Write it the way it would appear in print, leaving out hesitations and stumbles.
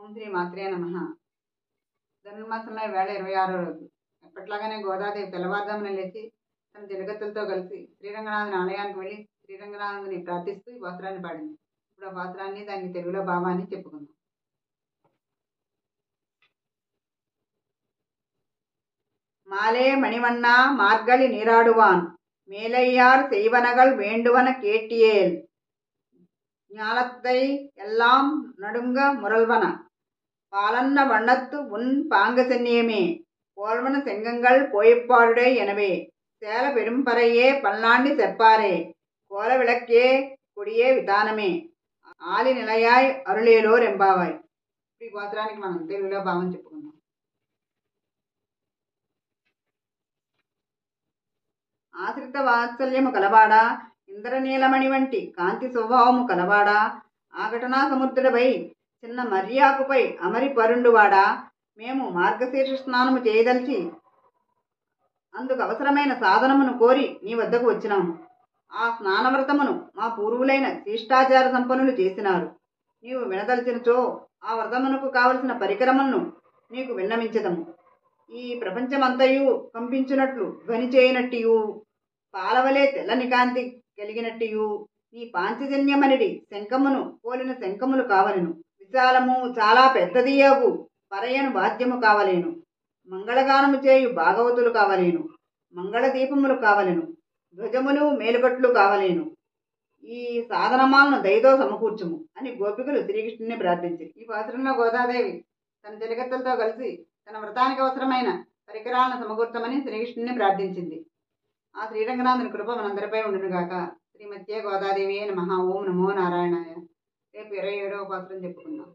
ఓం శ్రీ మాత్రే నమః. ధనుర్మాసంలో ఈవేళ 26వ రోజు. ఎప్పట్లాగానే గోదాదేవి తెల్లవారుజామున లేచి తన జలగత్తులతో కలిసి శ్రీరంగనాథుని ఆలయానికి వెళ్ళి శ్రీరంగనాథుని ప్రార్థిస్తూ ఈ పాత్రాన్ని పాడింది. ఇప్పుడు ఆ పాత్రాన్ని దాని తెలుగులో భావాన్ని చెప్పుకుందాం. மாலே மணிவண்ணா மார்கழி நீராடுவான் மேலையார் செய்வனகள் வேண்டுவன கேட்டியேல் ஞாலத்தை எல்லாம் நடுங்க முரல்வன பாலன்ன வண்ணத்து உன் பாங்க சென்னியமே போல்வன செங்கங்கள் போய்ப்பாருடே எனவே சேல பெரும்பறையே பல்லாண்டி செப்பாரே கோல விளக்கே கொடியே విధానమే ఆలి నిలయాయ్ అరుళేలోర్ ఎంబావాయ్. ఈ గోత్రానికి మనం తెలుగులో భావం చెప్పుకుందాం. ఆశ్రిత వాత్సల్యము కలవాడా, ఇంద్రనీలమణి వంటి కాంతి స్వభావము కలవాడా, ఆఘటనా సముద్రుడపై చిన్న మర్యాకుపై అమరి పరుండువాడా, మేము మార్గశీర్ష స్నానము చేయదలిచి అందుకు అవసరమైన సాధనమును కోరి నీ వద్దకు వచ్చినాము. ఆ స్నానవ్రతమును మా పూర్వులైన శిష్టాచార సంపన్నులు చేసినారు. నీవు వినదలిచినచో ఆ వ్రతమునకు కావలసిన పరికరములను నీకు విన్నవించదము. ఈ ప్రపంచమంతయు కంపించునట్లు ధ్వని చేయనట్టియు, పాలవలే తెల్లని కాంతి కలిగినట్టియు నీ పాంచజన్యమనిడి శంఖమును పోలిన శంఖములు కావలెను. విశాలము చాలా పెద్దదియగు పరయను వాద్యము కావలేను. మంగళగానము చేయు భాగవతులు కావలేను. మంగళ దీపములు కావలెను. ధ్వజములు మేలుకట్లు కావలేను. ఈ సాధనమాలను దయతో సమకూర్చుము అని గోపికలు శ్రీకృష్ణుని ప్రార్థించారు. ఈ పాత్రలో గోదాదేవి తన జలగత్తలతో కలిసి తన వ్రతానికి అవసరమైన పరికరాలను సమకూర్చమని శ్రీకృష్ణుని ప్రార్థించింది. ఆ శ్రీరంగనాథుని కృప మనందరిపై ఉండునుగాక. శ్రీమత్యే గోదాదేవి నమః. ఓం నమో నారాయణాయ. రేపు 27వ పాత్రను చెప్పుకుందాం.